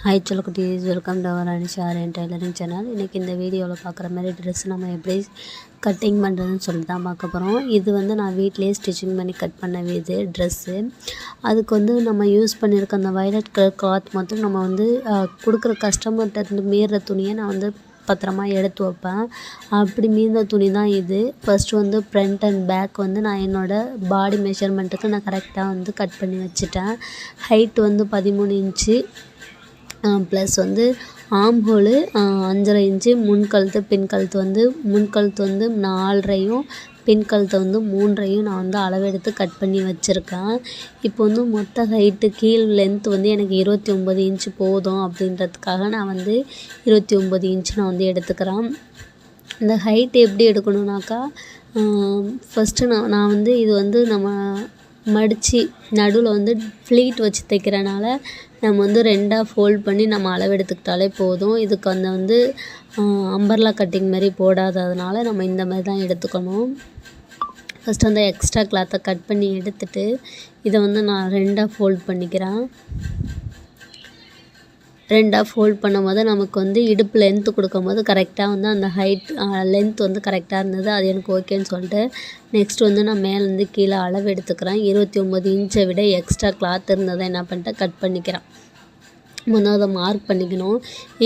Hi குட்டீஸ், welcome to our Anisha tailoring channel. இன்றைக்கி இந்த வீடியோவில் பார்க்குற மாதிரி ட்ரெஸ் நம்ம எப்படி கட்டிங் பண்ணுறதுன்னு சொல்லிட்டு தான் பார்க்க போகிறோம். இது நான் வீட்டிலேயே ஸ்டிச்சிங் பண்ணி கட் பண்ண இது ட்ரெஸ்ஸு. அதுக்கு நம்ம யூஸ் பண்ணியிருக்க அந்த வயலட் கலர் கிளாத் மட்டும் நம்ம கொடுக்குற கஸ்டமர்கிட்ட மீறுற துணியை நான் பத்திரமா எடுத்து வைப்பேன். அப்படி மீந்த துணி தான் இது. ஃபஸ்ட்டு ஃப்ரண்ட் அண்ட் பேக் நான் என்னோடய பாடி மெஷர்மெண்ட்டுக்கு நான் கரெக்டாக கட் பண்ணி வச்சுட்டேன். ஹைட் 13 இன்ச்சு ப்ளஸ் ஆம் ஹோலு 5.5 இன்ச்சு, முன்கழுத்து பின்கழுத்து முன்கழுத்து 4.5 பின்கழுத்தை 3.5 நான் அளவெடுத்து கட் பண்ணி வச்சுருக்கேன். இப்போ மொத்த ஹைட்டு கீழ் லென்த் எனக்கு 29 இன்ச்சு போதும் அப்படின்றதுக்காக நான் 29 இன்ச்சு நான் எடுத்துக்கிறேன். இந்த ஹைட் எப்படி எடுக்கணுன்னாக்கா, ஃபஸ்ட்டு நான் இது நம்ம மடித்து நடுவில் ஃப்ளீட் வச்சு தைக்கிறனால நம்ம 2ஆக ஃபோல்ட் பண்ணி நம்ம அளவெடுத்துக்கிட்டாலே போதும். இதுக்கு அம்பர்லா கட்டிங் மாதிரி போடாததுனால நம்ம இந்த மாதிரி தான் எடுத்துக்கணும். ஃபஸ்ட்டு எக்ஸ்ட்ரா கிளாத்தை கட் பண்ணி எடுத்துகிட்டு இதை நான் 2ஆக ஃபோல்ட் பண்ணிக்கிறேன். 2ஆக ஃபோல்ட் பண்ணும்போது நமக்கு இடுப்பு லென்த்து கொடுக்கும்போது கரெக்டாக அந்த ஹைட் லென்த் கரெக்டாக இருந்தது. அது எனக்கு ஓகேன்னு சொல்லிட்டு நெக்ஸ்ட் நான் மேலேருந்து கீழே அளவு எடுத்துக்கிறேன். 29 இன்ச்சை விட எக்ஸ்ட்ரா கிளாத் இருந்ததை என்ன பண்ணிட்டேன், கட் பண்ணிக்கிறேன். அதை மார்க் பண்ணிக்கணும்.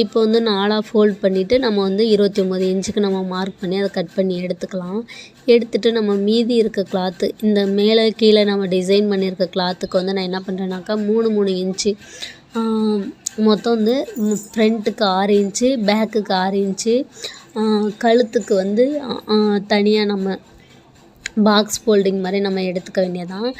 இப்போ 4ஆக ஃபோல்ட் பண்ணிவிட்டு நம்ம 29 இன்ச்சுக்கு நம்ம மார்க் பண்ணி அதை கட் பண்ணி எடுத்துக்கலாம். எடுத்துகிட்டு நம்ம மீதி இருக்க கிளாத்து, இந்த மேலே கீழே நம்ம டிசைன் பண்ணியிருக்க கிளாத்துக்கு நான் என்ன பண்ணுறேன்னாக்கா 3 இன்ச்சு மொத்தம் ஃப்ரண்ட்டுக்கு 6 இன்ச்சு, பேக்குக்கு 6 இன்ச்சு, கழுத்துக்கு தனியாக நம்ம பாக்ஸ் ஃபோல்டிங் மாதிரி நம்ம எடுத்துக்க வேண்டியதான்.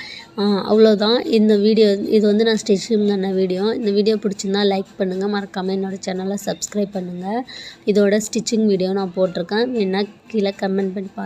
அவ்வளோதான் இந்த வீடியோ. இது நான் ஸ்டிச்சிங் பண்ண வீடியோ. இந்த வீடியோ பிடிச்சிருந்தா லைக் பண்ணுங்கள், மறக்காமல் என்னோடய சேனலை சப்ஸ்கிரைப் பண்ணுங்கள். இதோட ஸ்டிச்சிங் வீடியோ நான் போட்டிருக்கேன், வேணால் கீழே கமெண்ட் பண்ணி